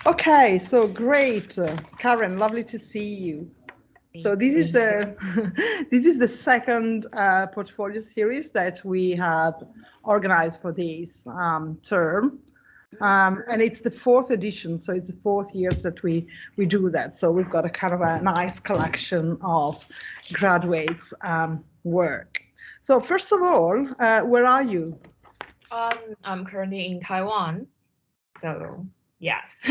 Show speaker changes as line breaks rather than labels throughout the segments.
Okay, so great, Karen. Lovely to see you. So this is the this is the second portfolio series that we have organized for this term, and it's the fourth edition. So it's the fourth years that we do that. So we've got a kind of a nice collection of graduates' work. So first of all, where are you?
I'm currently in Taiwan, so yes.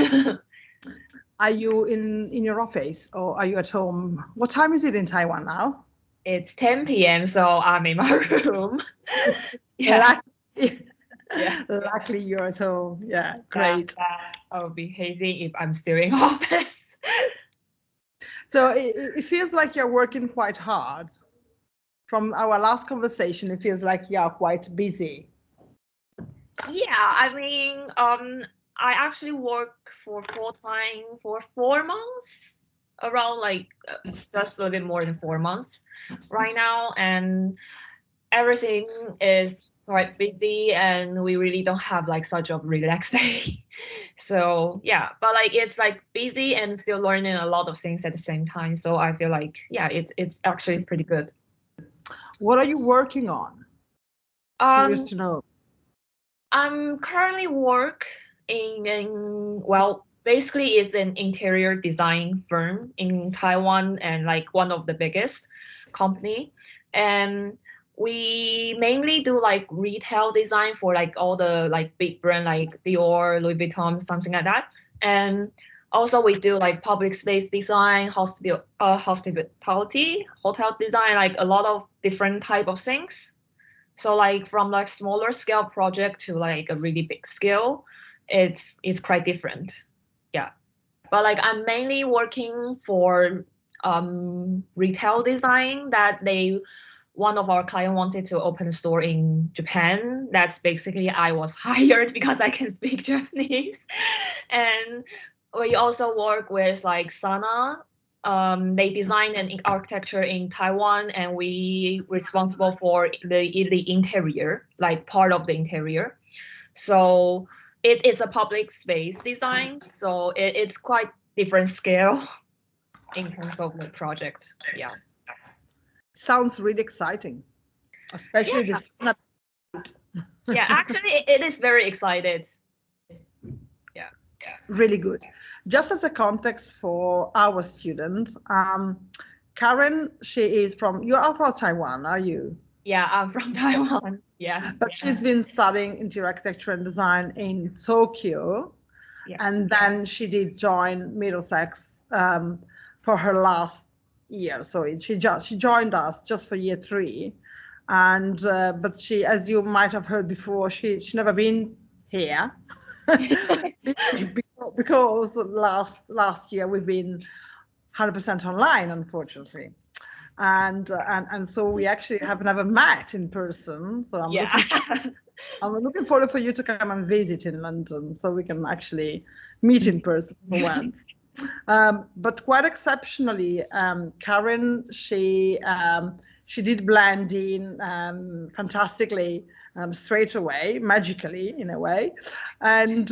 Are you in your office or are you at home? What time is it in Taiwan now?
It's 10 p.m., so I'm in my room. Yeah.
Luckily you're at home. Yeah, great.
I would be hazy if I'm still in office.
So it feels like you're working quite hard. From our last conversation, it feels like you're quite busy.
Yeah, I mean, I actually work for full-time for 4 months, around like just a little bit more than 4 months right now, and everything is quite busy, and we really don't have like such a relaxed day. So yeah, but like it's like busy and still learning a lot of things at the same time. So I feel like yeah, it's actually pretty good.
What are you working on? Curious to know.
I'm currently work in well, basically it's an interior design firm in Taiwan and like one of the biggest company. And we mainly do like retail design for like all the like big brand like Dior, Louis Vuitton, something like that. And also we do like public space design, hospitality, hotel design, like a lot of different type of things. So like from like smaller scale project to like a really big scale, it's quite different. Yeah. But like I'm mainly working for retail design that one of our client wanted to open a store in Japan. That's basically I was hired because I can speak Japanese. And we also work with like Sana. They design an architecture in Taiwan, and we responsible for the interior, like part of the interior. So it's a public space design, so it's quite different scale in terms of the project. Yeah.
Sounds really exciting, especially this.
Yeah, actually, it is very excited. Yeah.
Really good. Just as a context for our students, Karen, you are from Taiwan, are you?
Yeah, I'm from Taiwan. Yeah.
But she's been studying interior architecture and design in Tokyo. Yeah. And then she did join Middlesex for her last year. So she joined us just for year 3. And but she, as you might have heard before, she's never been here. Because last year we've been 100% online, unfortunately, and so we actually have never met in person. So I'm looking forward for you to come and visit in London, so we can actually meet in person for once. But quite exceptionally, Karen, she did blend in fantastically straight away, magically in a way, and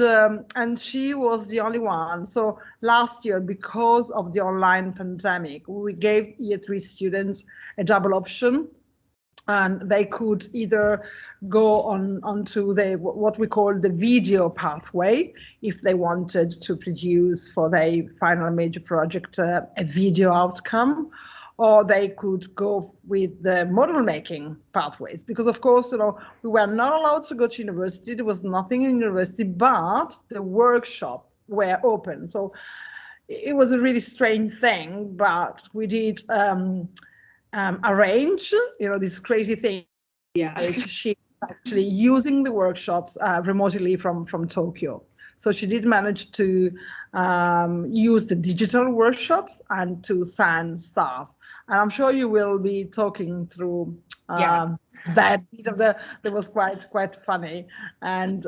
she was the only one. So last year, because of the online pandemic, we gave year 3 students a double option. And they could either go onto what we call the video pathway if they wanted to produce for their final major project a video outcome, or they could go with the model making pathways, because of course, we were not allowed to go to university. There was nothing in university, but the workshop were open. So it was a really strange thing, but we did arrange, this crazy thing. Yeah, she actually using the workshops remotely from Tokyo. So she did manage to use the digital workshops and to send stuff. And I'm sure you will be talking through that bit of that was quite funny and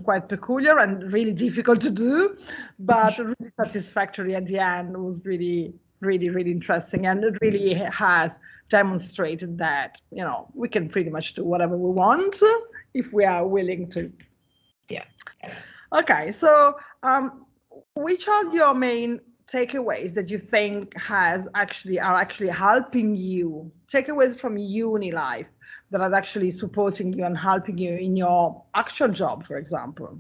quite peculiar and really difficult to do, but really satisfactory at the end. It was really, really, really interesting, and it really has demonstrated that we can pretty much do whatever we want if we are willing to.
Yeah.
Okay, so Which are your main takeaways that you think are actually helping you, takeaways from uni life that are actually supporting you and helping you in your actual job, for example?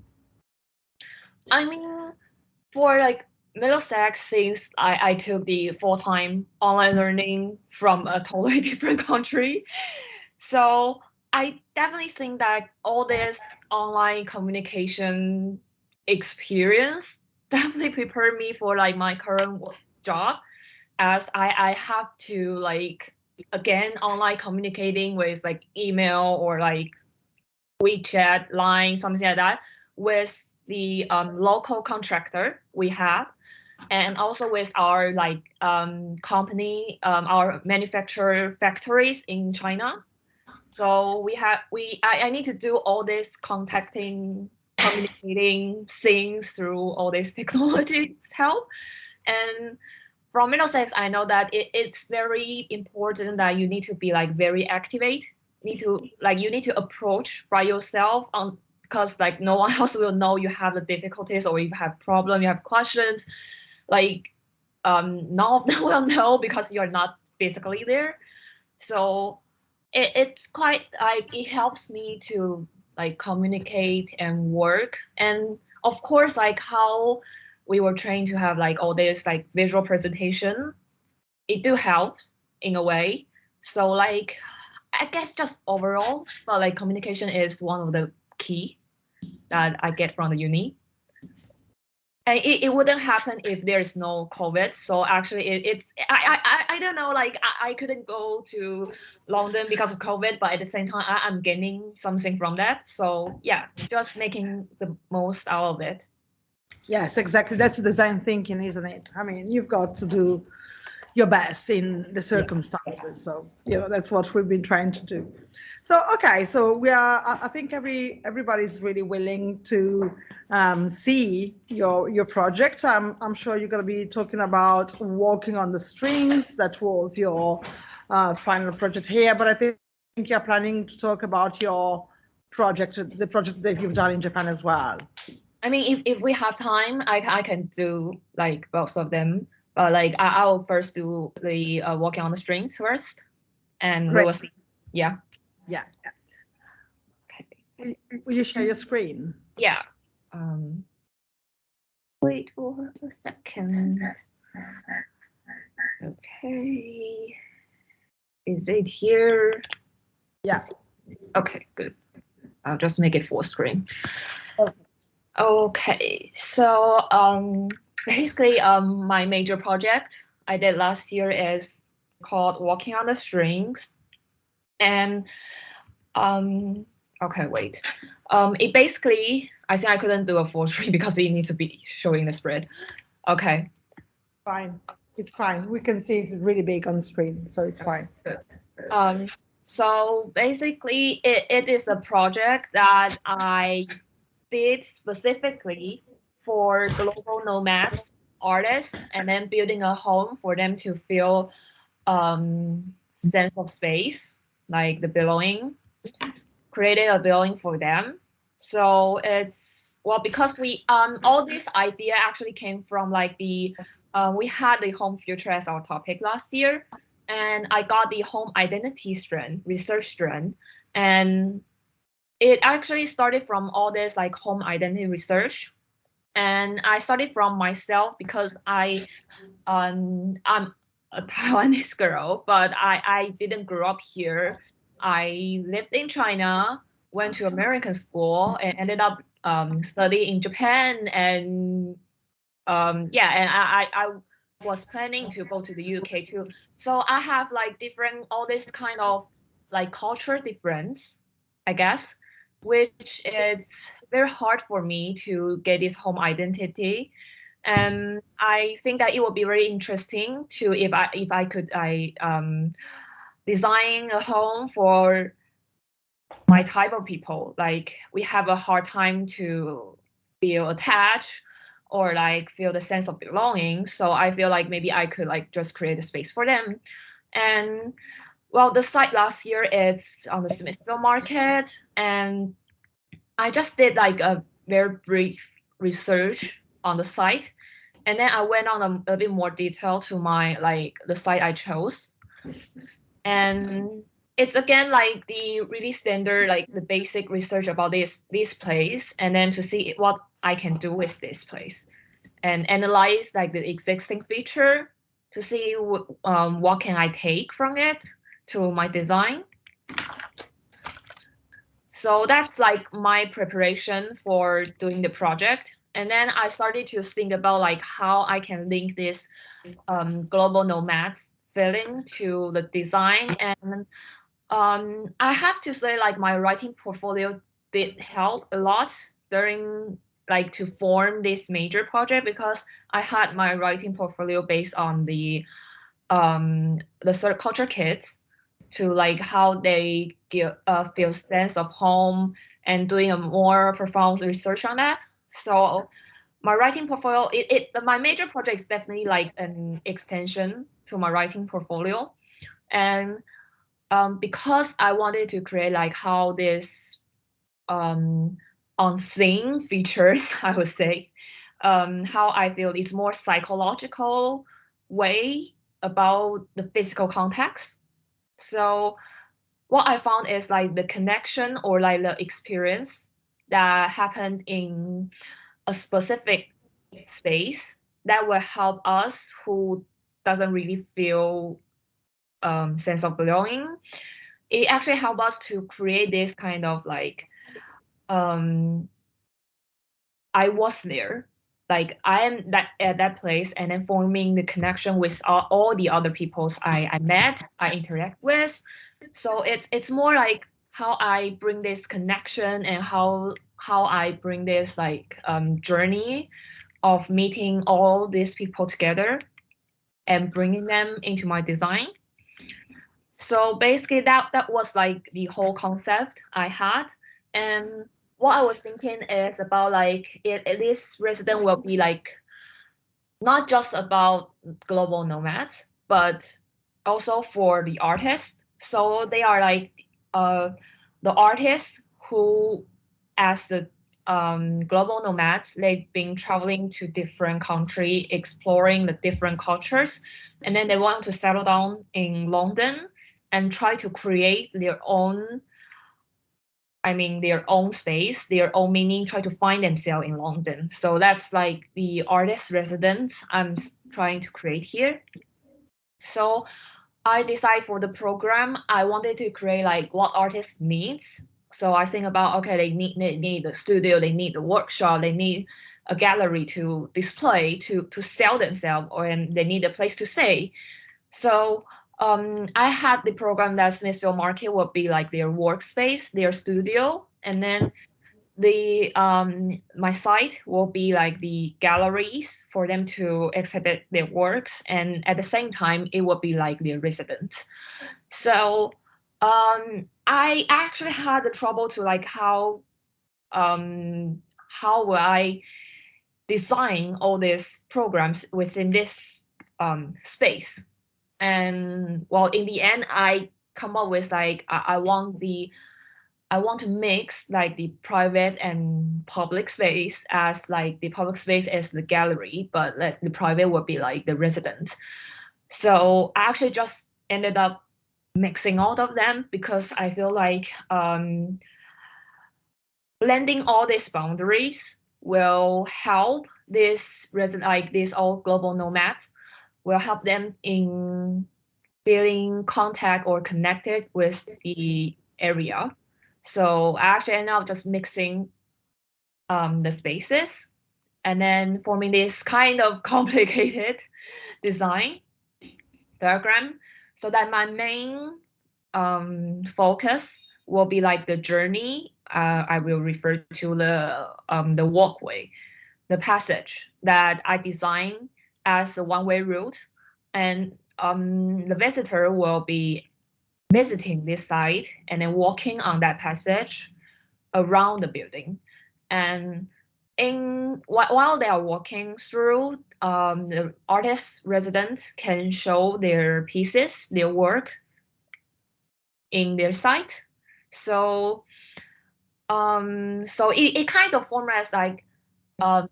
I mean, for like Middlesex, since I took the full-time online learning from a totally different country, so I definitely think that all this online communication experience definitely prepared me for like my current job, as I have to like again online communicating with like email or like WeChat, Line, something like that, with the local contractor we have, and also with our like company, our manufacturer factories in China. So I need to do all this contacting, communicating things through all this technology help. And from Middlesex, I know that it's very important that you need to be like very activate. You need to approach by yourself on, because like no one else will know you have the difficulties or you have problem, you have questions. Like none of them will know because you're not physically there. So it's quite like it helps me to like communicate and work. And of course, like how we were trained to have like all this like visual presentation, it do help in a way. So like I guess just overall, but like communication is one of the key that I get from the uni. And it wouldn't happen if there's no COVID. So actually, I don't know. Like I couldn't go to London because of COVID, but at the same time, I'm gaining something from that. So yeah, just making the most out of it.
Yes, exactly. That's design thinking, isn't it? I mean, you've got to do your best in the circumstances. So, that's what we've been trying to do. So, okay, so I think everybody's really willing to see your project. I'm sure you're going to be talking about Walking on the Strings. That was your final project here, but I think you're planning to talk about your project, the project that you've done in Japan as well.
I mean, if we have time, I can do like both of them. But like I will first do the Walking on the Strings first, and
Great.
we will see. Yeah.
Yeah.
Okay.
Will you share your screen?
Yeah. Wait for a second. Okay. Is it here?
Yes.
Okay, good. I'll just make it full screen.
Okay.
Okay, so basically my major project I did last year is called Walking on the Strings. And okay, wait. It basically, I think I couldn't do a full screen because it needs to be showing the spread. Okay.
Fine. It's fine. We can see it's really big on the screen, so it's fine.
Good. So basically it is a project that I did specifically for global nomads artists, and then building a home for them to feel sense of space, like the belonging, created a belonging for them. So it's, well, because we all this idea actually came from like the we had the home future as our topic last year, and I got the home identity strand, research strand, and it actually started from all this like home identity research. And I started from myself because I'm a Taiwanese girl, but I didn't grow up here. I lived in China, went to American school, and ended up studying in Japan. And yeah, and I was planning to go to the UK too. So I have like different, all this kind of like culture difference, I guess, which is very hard for me to get this home identity. And I think that it would be very interesting to, if I could design a home for my type of people. Like we have a hard time to feel attached or like feel the sense of belonging. So I feel like maybe I could like just create a space for them. And well, the site last year is on the Smithville market, and I just did like a very brief research on the site. And then I went on a bit more detail to my the site I chose. And it's again like the really standard, like the basic research about this place, and then to see what I can do with this place and analyze like the existing feature to see what can I take from it to my design. So that's like my preparation for doing the project. And then I started to think about like how I can link this global nomads feeling to the design. And I have to say like my writing portfolio did help a lot during like to form this major project, because I had my writing portfolio based on the third culture kids, to like how they feel sense of home and doing a more profound research on that. So my writing portfolio, my major project is definitely like an extension to my writing portfolio. And because I wanted to create like how this unseen features, I would say, how I feel is more psychological way about the physical context. So what I found is like the connection or like the experience that happened in a specific space that will help us who doesn't really feel sense of belonging. It actually helped us to create this kind of like I was there, like I am at that place, and then forming the connection with all the other peoples I met, I interact with. So it's more like how I bring this connection and how I bring this like journey of meeting all these people together and bringing them into my design. So basically that was like the whole concept I had. And what I was thinking is about like this resident will be like not just about global nomads, but also for the artists. So they are like the artists who, as the global nomads, they've been traveling to different countries, exploring the different cultures, and then they want to settle down in London and try to create their own, their own space, their own meaning, try to find themselves in London. So that's like the artist residence I'm trying to create here. So I decided for the program, I wanted to create like what artist needs. So I think about, okay, they need a studio, they need a workshop, they need a gallery to display, to sell themselves, or and they need a place to stay. So I had the program that Smithfield Market would be like their workspace, their studio, and then the my site will be like the galleries for them to exhibit their works, and at the same time it will be like their residence. So I actually had the trouble to like how will I design all these programs within this space. And well, in the end, I come up with like I want to mix like the private and public space, as like the public space is the gallery, but like the private would be like the residence. So I actually just ended up mixing all of them, because I feel like blending all these boundaries will help this resident, like these all global nomads, will help them in feeling contact or connected with the area. So I actually ended up just mixing the spaces and then forming this kind of complicated design diagram, so that my main focus will be like the journey. I will refer to the walkway, the passage that I design as a one-way route, and the visitor will be visiting this site and then walking on that passage around the building. And while they are walking through, the artist resident can show their pieces, their work in their site. So it kind of forms as like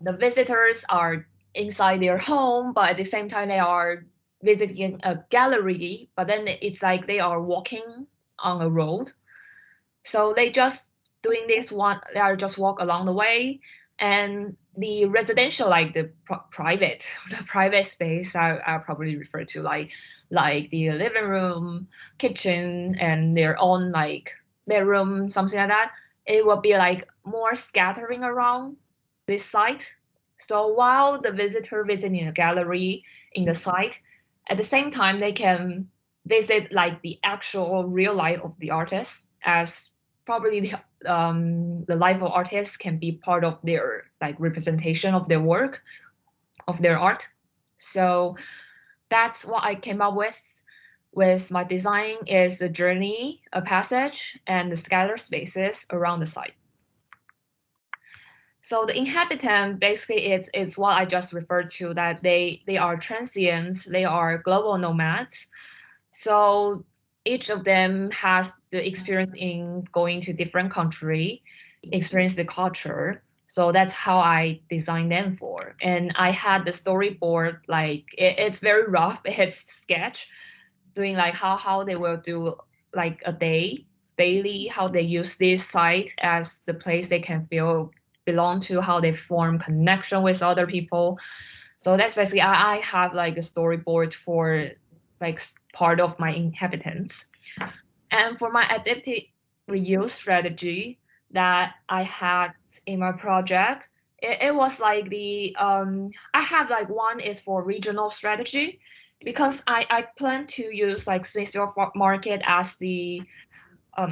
the visitors are inside their home, but at the same time they are visiting a gallery, but then it's like they are walking on a road. So they just doing this one, they are just walk along the way. And the residential, like the private, the private space, I probably refer to like the living room, kitchen, and their own like bedroom, something like that. It will be like more scattering around this site. So while the visitor visiting a gallery in the site, at the same time they can visit like the actual real life of the artist, as probably the life of artists can be part of their like representation of their work, of their art. So that's what I came up with my design, is the journey, a passage, and the scattered spaces around the site. So the inhabitant basically is what I just referred to, that they are transients, they are global nomads. So each of them has the experience in going to different country, experience the culture. So that's how I designed them for. And I had the storyboard, like it's very rough, it's sketch, doing like how they will do like a daily, how they use this site as the place they can feel belong to, how they form connection with other people. So that's basically, I have like a storyboard for like part of my inhabitants. And for my adaptive reuse strategy that I had in my project, it was like I have like one is for regional strategy, because I plan to use like Smithfield Market as the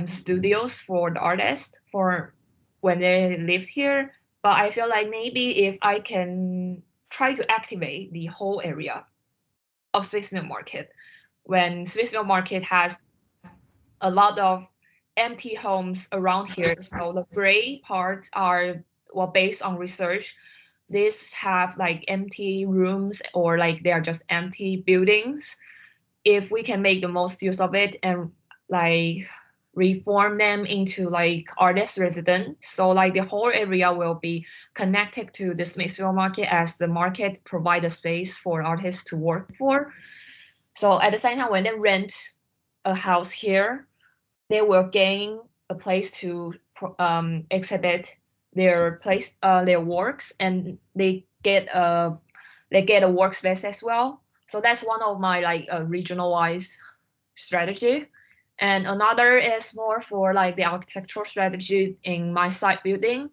studios for the artists for when they lived here. But I feel like maybe if I can try to activate the whole area of Smithfield Market, when Smithfield Market has a lot of empty homes around here. So the gray parts are, well, based on research, these have like empty rooms, or like they are just empty buildings. If we can make the most use of it and like reform them into like artist resident, so like the whole area will be connected to the Smithfield Market, as the market provide a space for artists to work for. So at the same time, when they rent a house here, they will gain a place to exhibit their works, and they get a workspace as well. So that's one of my like regionalized strategy. And another is more for like the architectural strategy in my site building,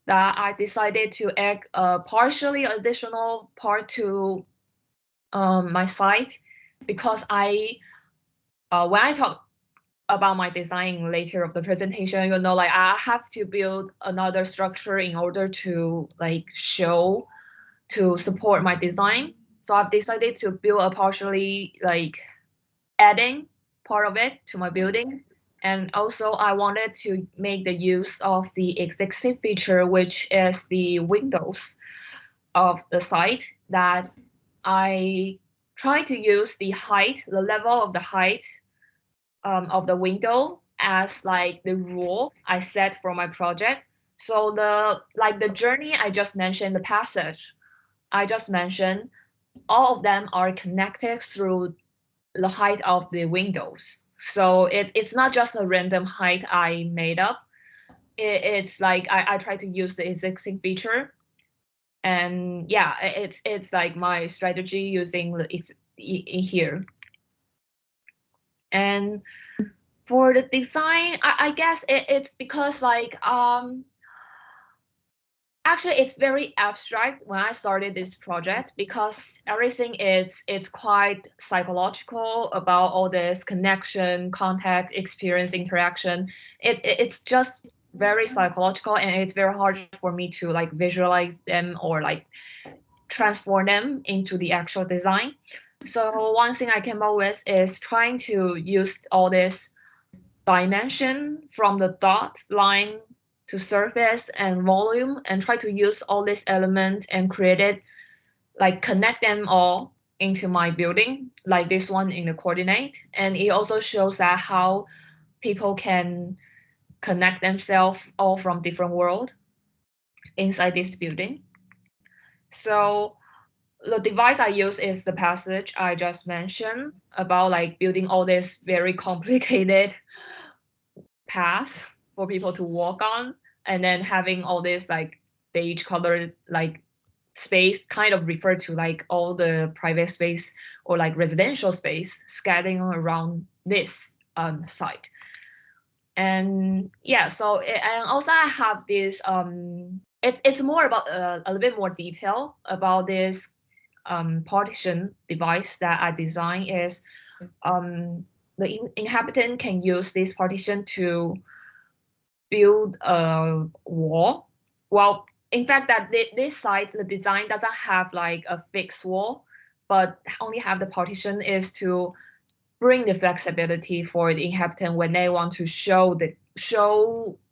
that I decided to add a partially additional part to my site, because when I talk about my design later of the presentation, like I have to build another structure in order to like to support my design. So I've decided to build a partially like adding part of it to my building. And also I wanted to make the use of the existing feature, which is the windows of the site, that I try to use the level of the height of the window as like the rule I set for my project. So the journey I just mentioned, the passage I just mentioned, all of them are connected through the height of the windows. So it's not just a random height I made up. It's like I try to use the existing feature. And yeah, it's like my strategy using it's in here. And for the design, I guess it's because like actually it's very abstract when I started this project, because everything is it's quite psychological about all this connection, contact, experience, interaction. It's just very psychological, and it's very hard for me to like visualize them or like transform them into the actual design. So one thing I came up with is trying to use all this dimension from the dot line to surface and volume, and try to use all these elements and create it, like connect them all into my building, like this one in the coordinate. And it also shows that how people can connect themselves all from different world inside this building. So the device I use is the passage I just mentioned about like building all this very complicated path for people to walk on, and then having all this like beige colored like space kind of refer to like all the private space or like residential space scattering around this site. And yeah, so and also I have this it's more about a little bit more detail about this partition device that I designed. Is the inhabitant can use this partition to build a wall. Well, in fact, that this site, the design doesn't have like a fixed wall, but only have the partition is to bring the flexibility for the inhabitant when they want to show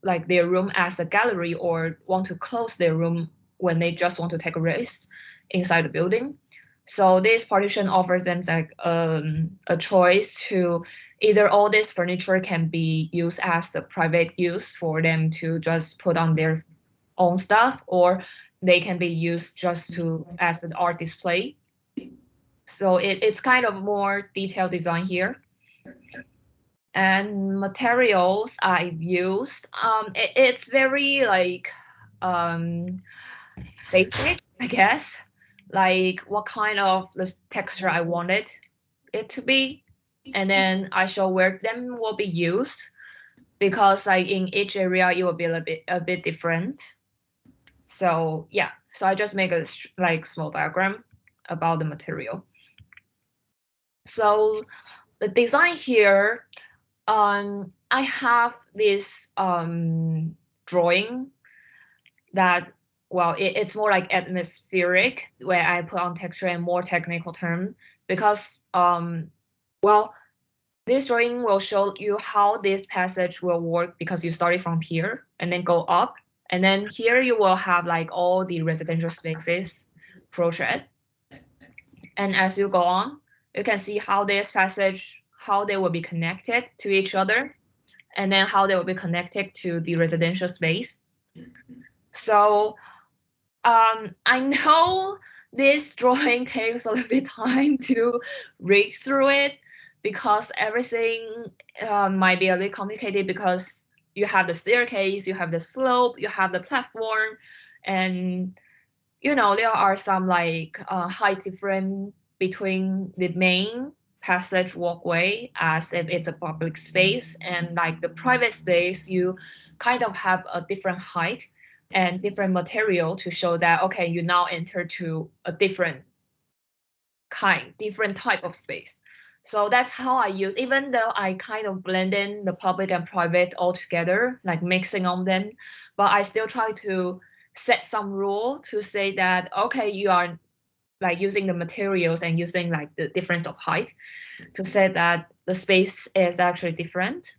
like their room as a gallery, or want to close their room when they just want to take a rest inside the building. So this partition offers them like a choice to either all this furniture can be used as a private use for them to just put on their own stuff, or they can be used just to as an art display. So it's kind of more detailed design here. And materials I've used, it's very like basic, I guess. Like what kind of the texture I wanted it to be, and then I show where them will be used, because like in each area it will be a bit different. So yeah, so I just make a like small diagram about the material. So the design here, I have this drawing that, well, it's more like atmospheric, where I put on texture and more technical term, because well, this drawing will show you how this passage will work, because you started from here and then go up, and then here you will have like all the residential spaces portrait, and as you go on, you can see how this passage, how they will be connected to each other, and then how they will be connected to the residential space. So I know this drawing takes a little bit time to read through it, because everything might be a little complicated, because you have the staircase, you have the slope, you have the platform, and you know there are some like height difference between the main passage walkway, as if it's a public space, and like the private space, you kind of have a different height and different material to show that, okay, you now enter to a different type of space. So that's how I use, even though I kind of blend in the public and private all together, like mixing on them, but I still try to set some rule to say that, okay, you are like using the materials and using like the difference of height to say that the space is actually different.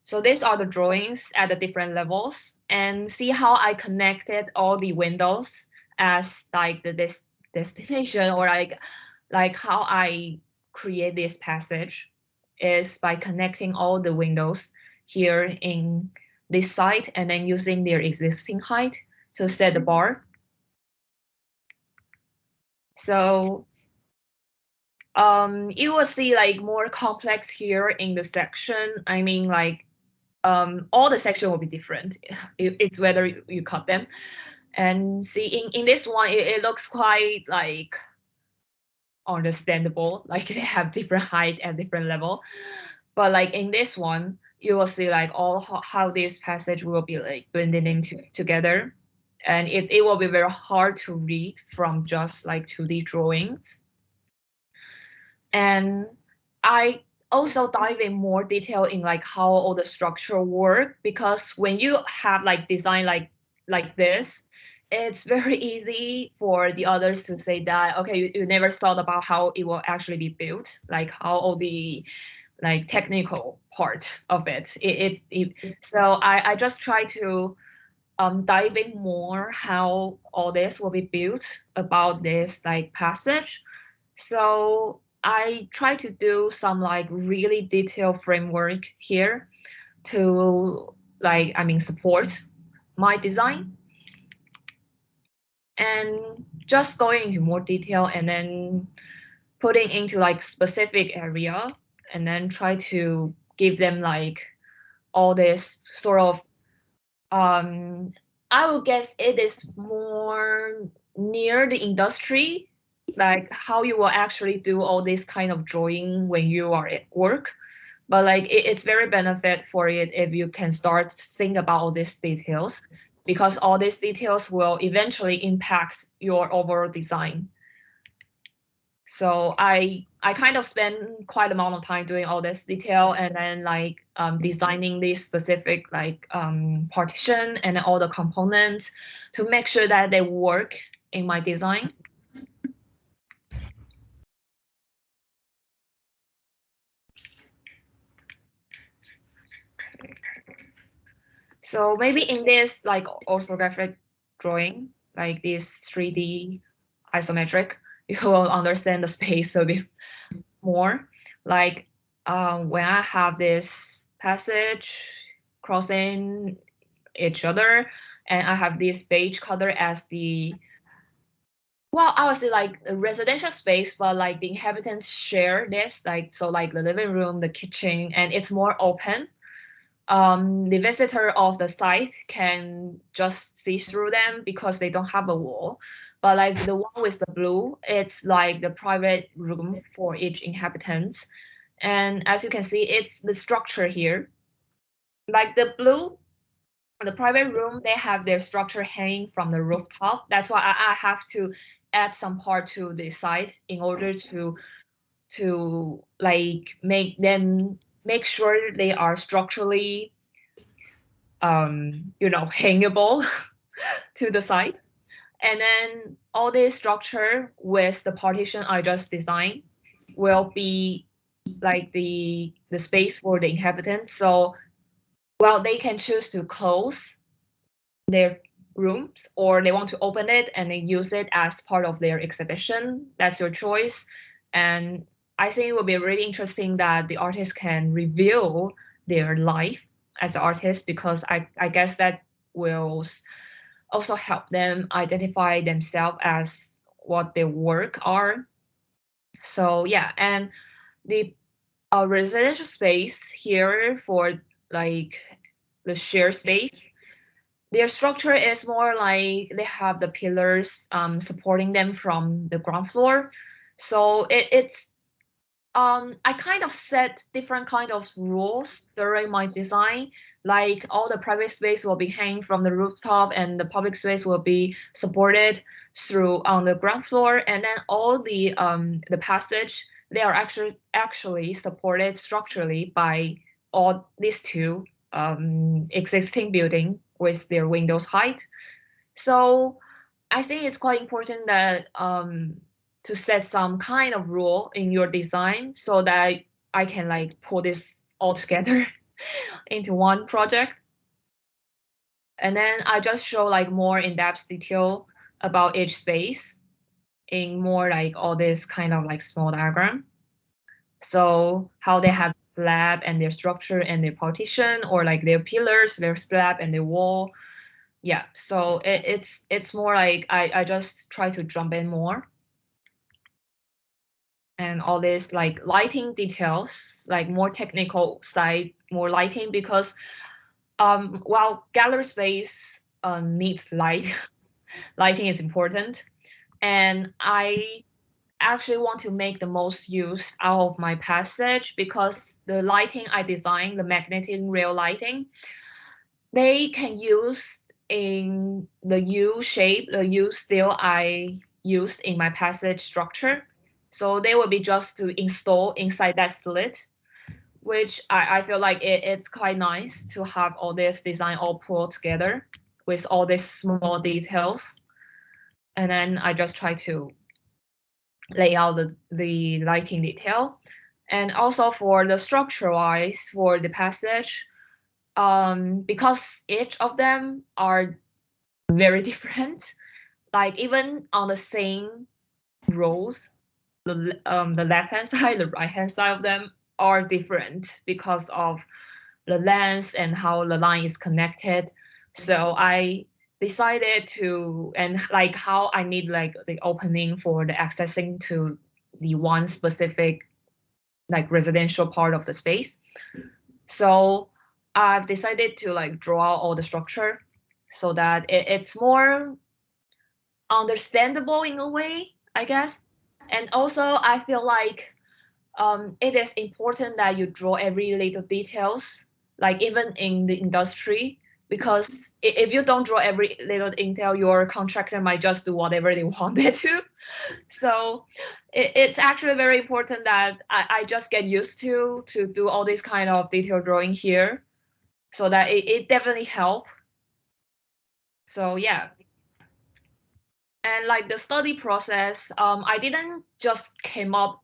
So these are the drawings at the different levels, and see how I connected all the windows as like the destination, or like how I create this passage is by connecting all the windows here in this site, and then using their existing height to set the bar. So you will see like more complex here in the section. I mean, like all the section will be different. It's whether you cut them. And see, in this one, it looks quite like understandable, like they have different height and different level. But like in this one, you will see like all how this passage will be like blended into together. And it will be very hard to read from just like 2D drawings. And I also dive in more detail in like how all the structure work, because when you have like design like this, it's very easy for the others to say that, okay, you never thought about how it will actually be built, like how all the like technical part of it. So I just try to dive in more how all this will be built about this like passage. So I try to do some like really detailed framework here to like, I mean, support my design. and just going into more detail and then putting into like specific area and then try to give them like all this sort of I would guess it is more near the industry, like how you will actually do all this kind of drawing when you are at work. But like it's very benefit for it if you can start think about all these details, because all these details will eventually impact your overall design. So I kind of spend quite amount of time doing all this detail and then like designing this specific like partition and all the components to make sure that they work in my design. So maybe in this like orthographic drawing, like this 3D isometric, you will understand the space a bit more. Like when I have this passage crossing each other, and I have this beige color as the, well, I would say like a residential space, but like the inhabitants share this, like so like the living room, the kitchen, and it's more open. The visitor of the site can just see through them because they don't have a wall. But like the one with the blue, it's like the private room for each inhabitant. And as you can see, it's the structure here. Like the blue, the private room, they have their structure hanging from the rooftop. That's why I have to add some part to the site in order to like make sure they are structurally hangable to the side. And then all this structure with the partition I just designed will be like the space for the inhabitants. So, well, they can choose to close their rooms or they want to open it and they use it as part of their exhibition. That's your choice. And I think it will be really interesting that the artist can reveal their life as an artist, because I guess that will also help them identify themselves as what their work are. So yeah, and the residential space here for like the shared space, their structure is more like they have the pillars supporting them from the ground floor. So it's I kind of set different kind of rules during my design. Like all the private space will be hanging from the rooftop, and the public space will be supported through on the ground floor. And then all the passage, they are actually supported structurally by all these two existing building with their windows height. So I think it's quite important that to set some kind of rule in your design so that I can like pull this all together into one project. And then I just show like more in-depth detail about each space in more like all this kind of like small diagram. So how they have slab and their structure and their partition, or like their pillars, their slab and their wall. Yeah, so it's more like I just try to jump in more. And all this like lighting details, like more technical side, more lighting, because while gallery space needs light, lighting is important. And I actually want to make the most use out of my passage, because the lighting I designed, the magnetic rail lighting, they can use in the U shape, the U style I used in my passage structure. So they will be just to install inside that slit, which I feel like it's quite nice to have all this design all pulled together with all these small details. And then I just try to lay out the lighting detail. And also for the structure wise, for the passage, because each of them are very different, like even on the same rows, the left hand side, the right hand side of them are different because of the length and how the line is connected. So I decided to, and like how I need like the opening for the accessing to the one specific like residential part of the space. So I've decided to like draw all the structure so that it's more understandable in a way, I guess. And also I feel like it is important that you draw every little details, like even in the industry, because if you don't draw every little detail, your contractor might just do whatever they wanted to. So it's actually very important that I just get used to do all this kind of detail drawing here, so that it definitely help. So yeah. And like the study process, I didn't just came up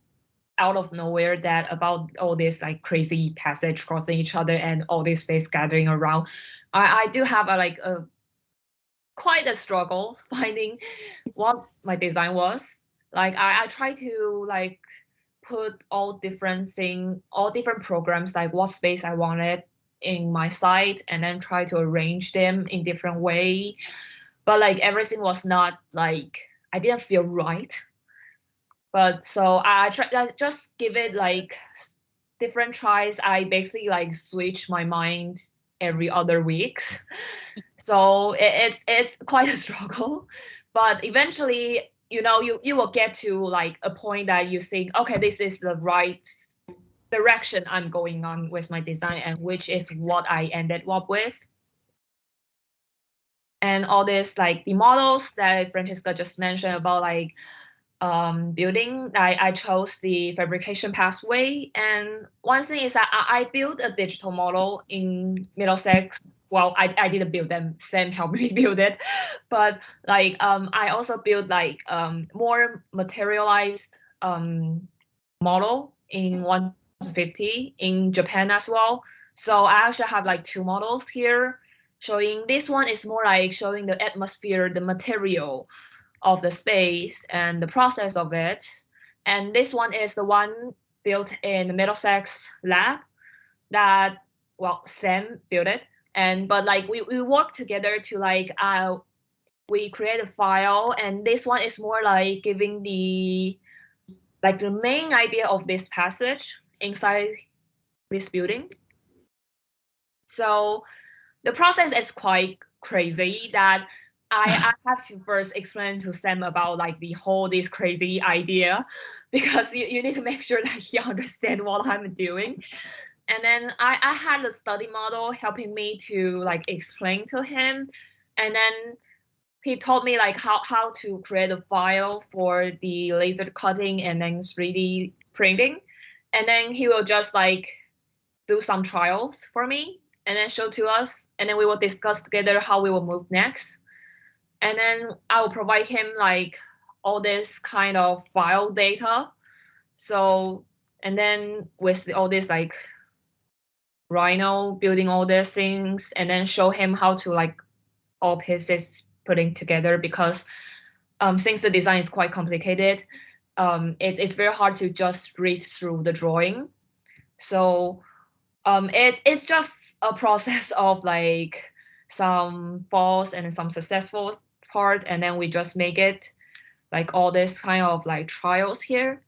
out of nowhere that about all this like crazy passage crossing each other and all this space gathering around. I do have a quite a struggle finding what my design was. Like I try to like put all different programs, like what space I wanted in my site, and then try to arrange them in different way. But like everything was not like, I didn't feel right. But so I just give it like different tries. I basically like switch my mind every other weeks. So it's quite a struggle, but eventually, you know, you will get to like a point that you think, okay, this is the right direction I'm going on with my design, and which is what I ended up with. And all this like the models that Francesca just mentioned about like building, I chose the fabrication pathway. And one thing is that I built a digital model in Middlesex. Well, I didn't build them, Sam helped me build it. But like I also built like more materialized model in 1-50 in Japan as well. So I actually have like two models here showing. This one is more like showing the atmosphere, the material of the space and the process of it. And this one is the one built in the Middlesex lab that, well, Sam built it. And but like we work together to like we create a file, and this one is more like giving the like the main idea of this passage inside this building. So the process is quite crazy that I have to first explain to Sam about like the whole this crazy idea, because you need to make sure that he understands what I'm doing. And then I had a study model helping me to like explain to him. And then he taught me like how to create a file for the laser cutting and then 3D printing. And then he will just like do some trials for me and then show to us, and then we will discuss together how we will move next. And then I will provide him like all this kind of file data. So, and then with all this like Rhino building all these things, and then show him how to like all pieces putting together, because since the design is quite complicated, it's very hard to just read through the drawing. So it's just a process of like some false and some successful part, and then we just make it like all this kind of like trials here.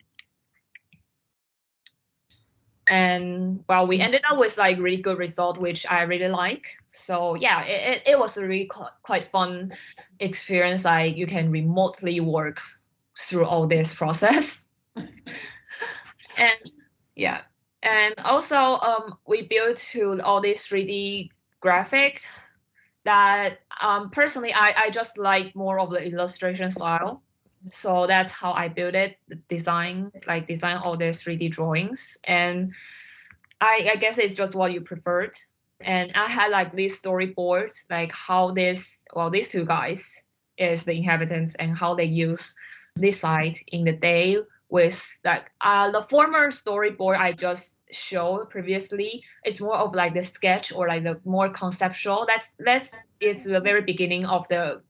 And well, we ended up with like really good result, which I really like. So yeah, it was a really quite fun experience. Like you can remotely work through all this process. And yeah, and also we built to all these 3D graphics that personally I just like more of the illustration style. So that's how I built it, design all these 3D drawings. And I guess it's just what you preferred. And I had like this storyboard, like how these two guys is the inhabitants and how they use this site in the day, with like the former storyboard I just showed previously. It's more of like the sketch or like the more conceptual. That's is the very beginning of the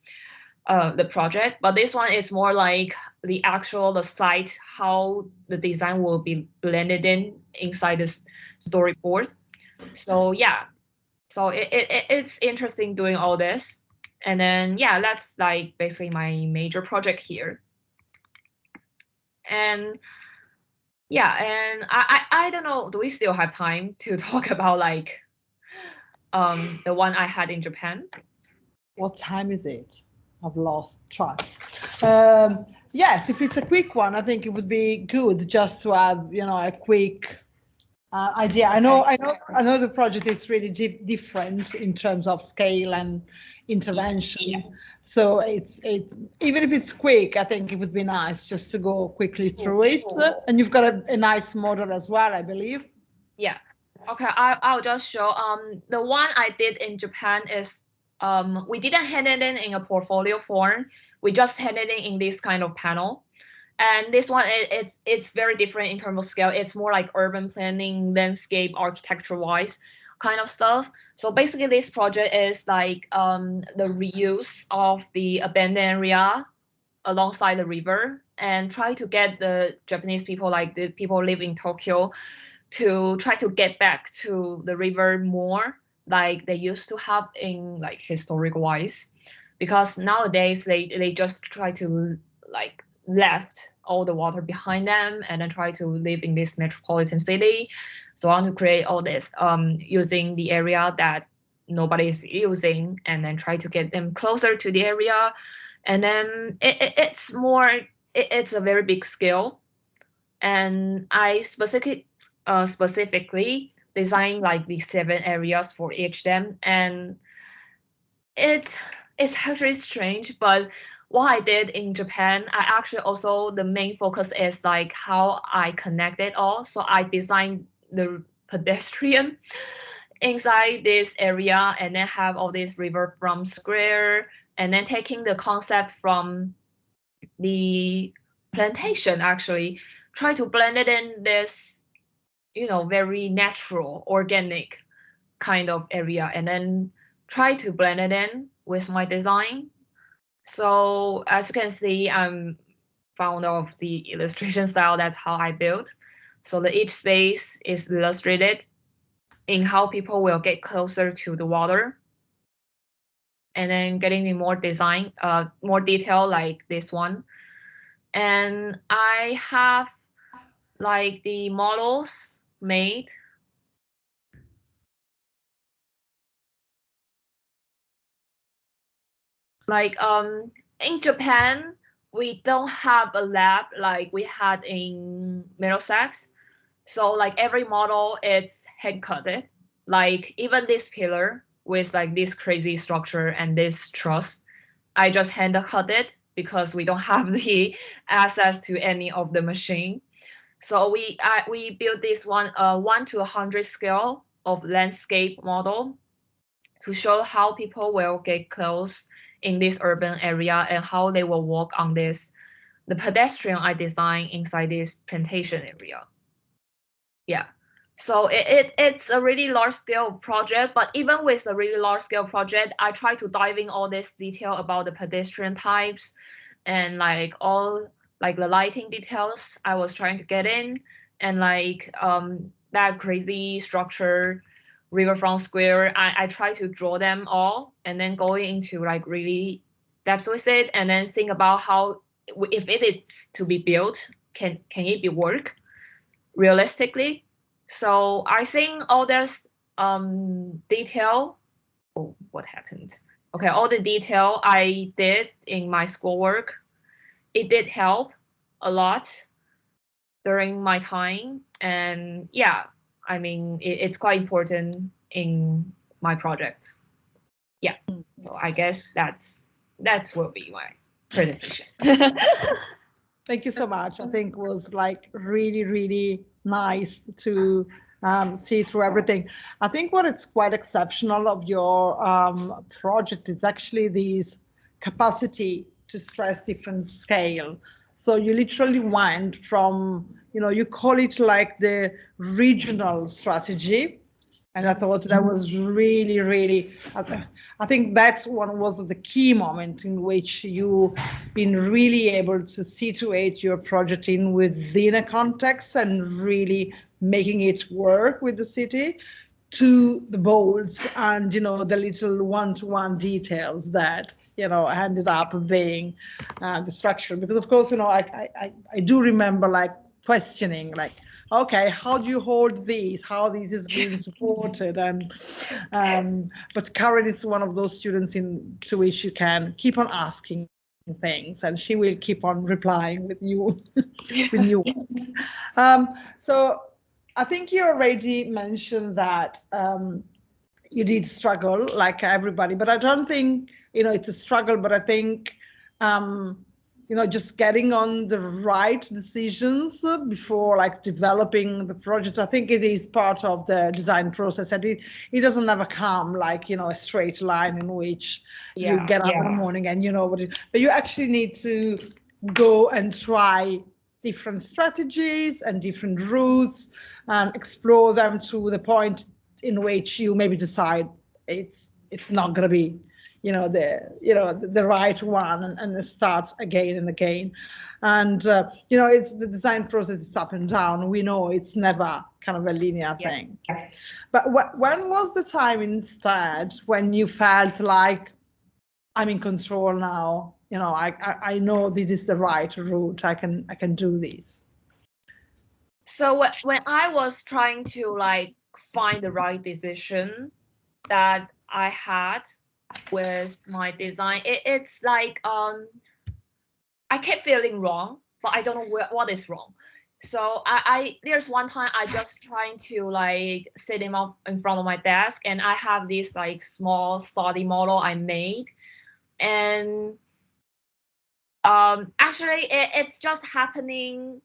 project, but this one is more like the site, how the design will be blended inside this storyboard. So yeah, so it's interesting doing all this. And then, yeah, that's like basically my major project here. And yeah, and I don't know, do we still have time to talk about like the one I had in Japan?
What time is it? I've lost track. Yes, if it's a quick one, I think it would be good just to have, a quick idea. I know the project is really different in terms of scale and intervention. Yeah. So it's even if it's quick, I think it would be nice just to go quickly through it. And you've got a nice model as well, I believe.
Yeah. Okay, I'll just show. The one I did in Japan is we didn't hand it in a portfolio form. We just handed it in this kind of panel. And this one, it's very different in terms of scale. It's more like urban planning, landscape, architecture-wise kind of stuff. So basically, this project is like the reuse of the abandoned area alongside the river and try to get the Japanese people, like the people live in Tokyo, to try to get back to the river more like they used to have in like historic wise, because nowadays they just try to like left all the water behind them and then try to live in this metropolitan city. So I want to create all this using the area that nobody is using and then try to get them closer to the area. And then it's a very big scale. And I specifically designed like these 7 areas for each them, and it's actually strange, but what I did in Japan, I actually also the main focus is like how I connect it all. So I designed the pedestrian inside this area and then have all this riverfront square and then taking the concept from the plantation, actually try to blend it in this very natural organic kind of area and then try to blend it in with my design. So as you can see, I'm fond of the illustration style. That's how I build. So each space is illustrated in how people will get closer to the water and then getting in more design, more detail like this one. And I have like the models made. Like in Japan, we don't have a lab like we had in Middlesex. So like every model is hand cutted. Like even this pillar with like this crazy structure and this truss, I just hand cut it because we don't have the access to any of the machine. So we built this 1 to 100 scale of landscape model to show how people will get close in this urban area and how they will walk on the pedestrian I designed inside this plantation area. Yeah. So it's a really large scale project, but even with a really large scale project, I try to dive in all this detail about the pedestrian types and like all like the lighting details I was trying to get in, and like that crazy structure riverfront square. I try to draw them all and then going into like really depth with it and then think about how if it is to be built, can it be work realistically. So I think all this detail. Oh, what happened? Okay, all the detail I did in my schoolwork, it did help a lot during my time. And yeah, I mean, it's quite important in my project. Yeah, so I guess that's will be my presentation.
Thank you so much. I think it was like really, really nice to see through everything. I think what is quite exceptional of your project is actually this capacity to stress different scale. So you literally went from, you call it like the regional strategy. And I thought that was really, really, I think that's one was the key moment in which you've been really able to situate your project in within a context and really making it work with the city. to the bolts and, you know, the little one-to-one details that, you know, ended up being the structure. Because of course, you know, I do remember like questioning, like, okay, how do you hold these? How this is being supported? And but Karen is one of those students to which you can keep on asking things, and she will keep on replying with new with new. So I think you already mentioned that you did struggle like everybody, but I don't think, you know, it's a struggle, but I think, you know, just getting on the right decisions before like developing the project, I think it is part of the design process, and it doesn't ever come like, you know, a straight line in which you get up in the morning and you know what but you actually need to go and try different strategies and different routes and explore them to the point in which you maybe decide it's not going to be, you know, the right one, and start again and again. And you know, it's the design process is up and down. We know it's never kind of a linear thing. But when was the time instead when you felt like I'm in control now? You know, I know this is the right route. I can do this.
So when I was trying to like find the right decision that I had with my design, it's like I kept feeling wrong, but I don't know what is wrong. So there's one time I just trying to like sit in front of my desk, and I have this like small study model I made, and actually it's just happening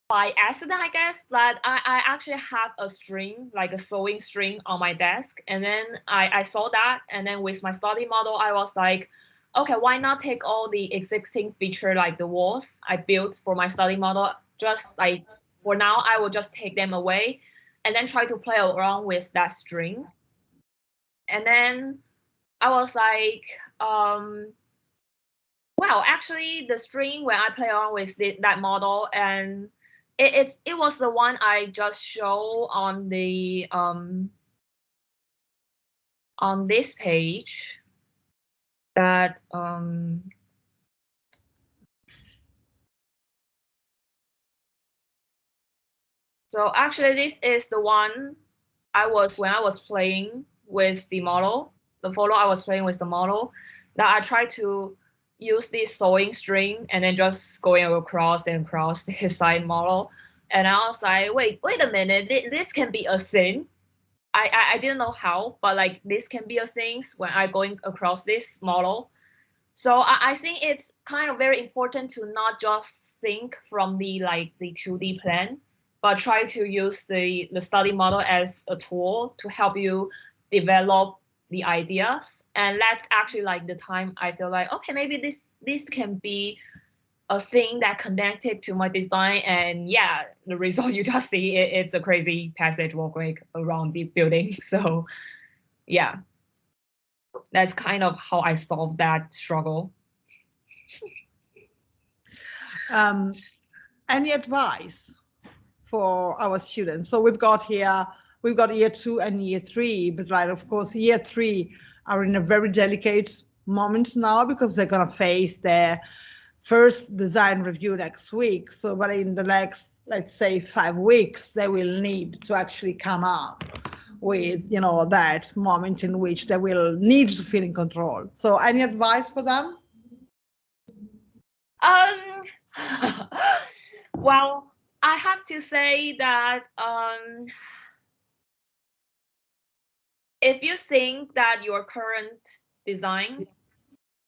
by accident, I guess, that I actually have a string, like a sewing string on my desk. And then I saw that. And then with my study model, I was like, okay, why not take all the existing feature, like the walls I built for my study model, just like for now, I will just take them away and then try to play around with that string. And then I was like, well, actually the string, when I play around with that model, and it was the one I just show on the on this page that so actually this is the one when I was playing with the model, the photo I was playing with the model, that I tried to use this sewing string and then just going across and across his side model. And I was like, wait a minute, this can be a thing. I didn't know how, but like this can be a thing when I going across this model. So I think it's kind of very important to not just think from the 2D plan, but try to use the study model as a tool to help you develop the ideas. And that's actually like the time I feel like, okay, maybe this can be a thing that connected to my design. And yeah, the result you just see, it's a crazy passage walkway around the building. So yeah, that's kind of how I solved that struggle.
Any advice for our students? So we've got year 2 and year 3, but like, of course, year 3 are in a very delicate moment now because they're going to face their first design review next week. So, but in the next, let's say 5 weeks, they will need to actually come up with, you know, that moment in which they will need to feel in control. So any advice for them?
Well, I have to say that if you think that your current design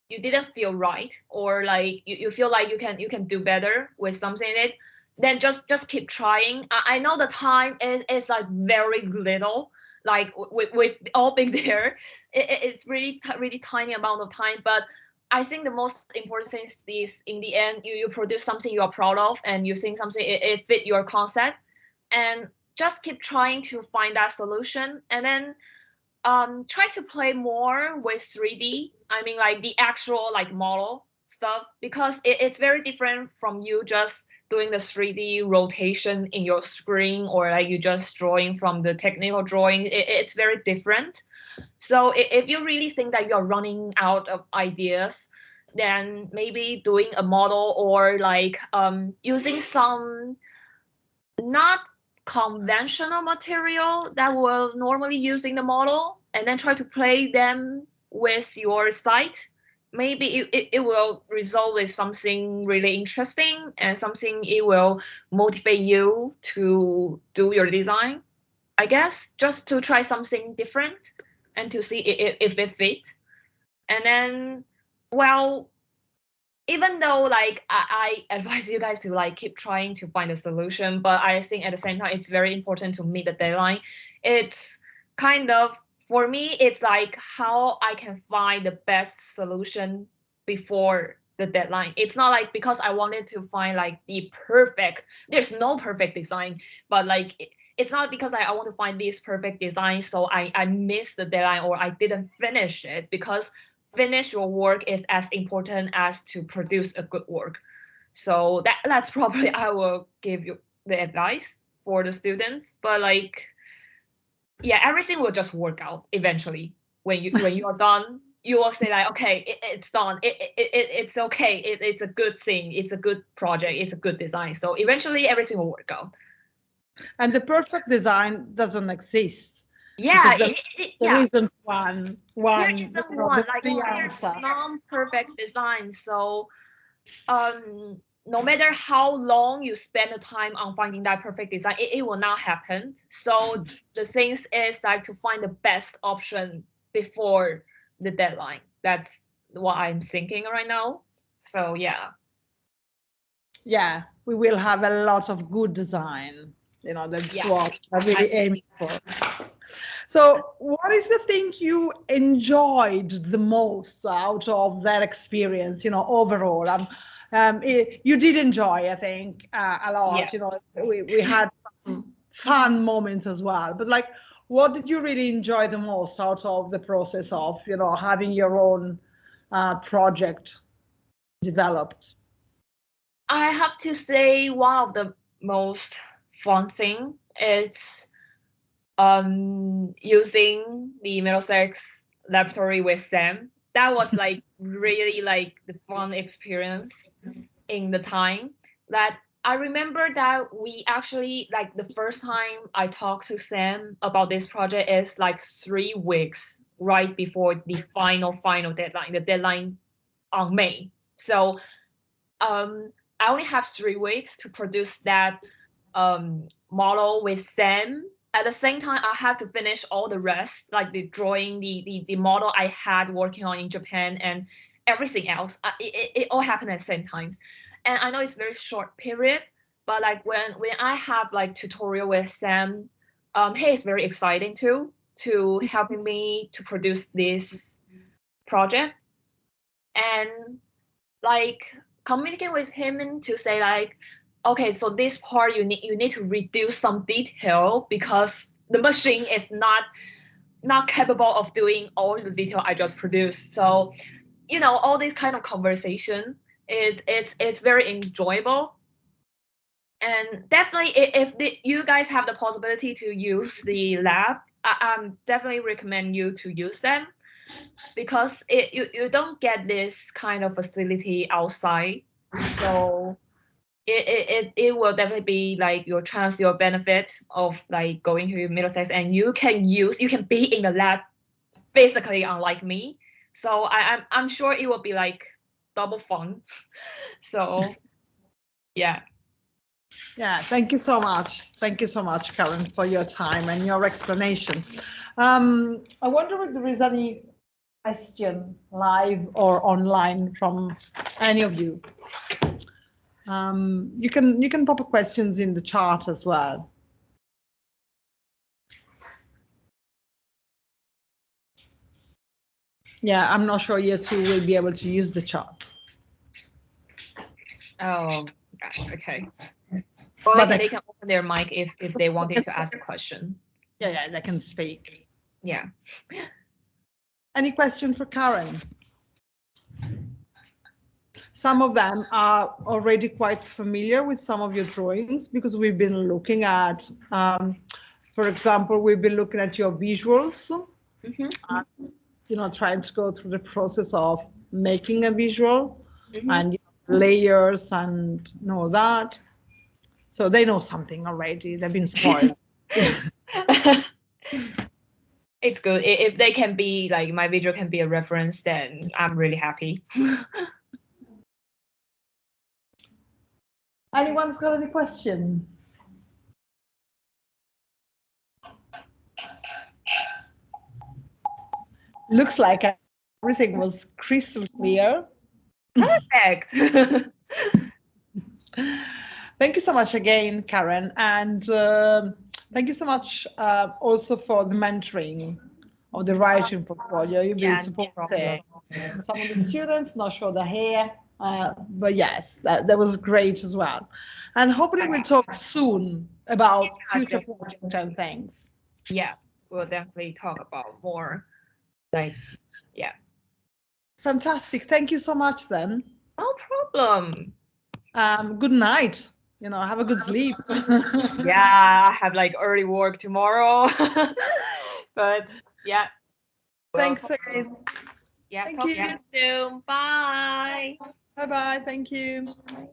you didn't feel right, or like you feel like you can do better with something in it, then just keep trying. I know the time is like very little, like we've all been there. It's really really tiny amount of time, but I think the most important thing is in the end you produce something you are proud of, and you think something it fit your concept, and just keep trying to find that solution. And then try to play more with 3D. I mean, like the actual like model stuff, because it's very different from you just doing the 3D rotation in your screen, or like you just drawing from the technical drawing, it's very different. So if you really think that you're running out of ideas, then maybe doing a model, or like using some not conventional material that we're normally using the model, and then try to play them with your site. Maybe it will result with something really interesting, and something it will motivate you to do your design, I guess, just to try something different and to see if it fits. And then, well, even though like I advise you guys to like keep trying to find a solution, but I think at the same time it's very important to meet the deadline. It's kind of, for me, it's like how I can find the best solution before the deadline. It's not like because I wanted to find like the perfect, there's no perfect design, but like it's not because I want to find this perfect design, so I missed the deadline or I didn't finish it, because finish your work is as important as to produce a good work. So that's probably I will give you the advice for the students. But like, yeah, everything will just work out eventually. When you are done, you will say like, okay, it's done. It's okay. It's a good thing. It's a good project. It's a good design. So eventually everything will work out.
And the perfect design doesn't exist.
Yeah,
there isn't one.
There isn't one. Like
the
there's
answer.
non-perfect design. So, no matter how long you spend the time on finding that perfect design, it will not happen. So the thing is like to find the best option before the deadline. That's what I'm thinking right now. So yeah.
Yeah, we will have a lot of good design. You know, that's what I'm really aiming for. So what is the thing you enjoyed the most out of that experience, you know, overall? You did enjoy, I think, a lot.
Yeah.
You know, we had some fun moments as well. But like, what did you really enjoy the most out of the process of, you know, having your own project developed?
I have to say one of the most fun thing is using the Middlesex laboratory with Sam. That was like really like the fun experience in the time that I remember that we actually, like, the first time I talked to Sam about this project is like 3 weeks right before the final deadline, the deadline on May. So I only have 3 weeks to produce that model with Sam. At the same time, I have to finish all the rest, like the drawing, the model I had working on in Japan, and everything else. It all happened at the same time. And I know it's a very short period, but like when I have like tutorial with Sam, he is very exciting too, to helping me to produce this project. And like communicate with him and to say like, okay, so this part you need to reduce some detail because the machine is not capable of doing all the detail I just produced. So, you know, all this kind of conversation it's very enjoyable. And definitely, if you guys have the possibility to use the lab, I definitely recommend you to use them, because you don't get this kind of facility outside. So it will definitely be like your chance, your benefit of like going to Middlesex, and you can be in the lab physically, unlike me. So I'm sure it will be like double fun. So yeah.
Yeah, thank you so much. Thank you so much, Karen, for your time and your explanation. I wonder if there is any question live or online from any of you. You can pop questions in the chat as well. Yeah, I'm not sure you two will be able to use the chat.
Oh gosh, okay. Or they can open their mic if they wanted to ask a question.
Yeah, they can speak.
Yeah.
Any question for Karen? some of them are already quite familiar with some of your drawings because we've been looking at, for example, we've been looking at your visuals, trying to go through the process of making a visual and layers and all that. So they know something already. They've been spoiled.
It's good. If they can be like my visual can be a reference, then I'm really happy.
Anyone got any question? Looks like everything was crystal clear.
Perfect.
Thank you so much again, Karen. And thank you so much also for the mentoring of the writing portfolio. You've been supporting some of the students, not sure they're here, but yes, that was great as well. And hopefully we'll talk soon about future projects and things.
Yeah, we'll definitely talk about more. Yeah.
Fantastic. Thank you so much then.
No problem.
Good night. Have a good sleep.
Yeah, I have like early work tomorrow. But yeah.
Thanks again.
Yeah,
Thank
talk
you.
to you soon. Bye.
Bye-bye. Thank you.
Bye.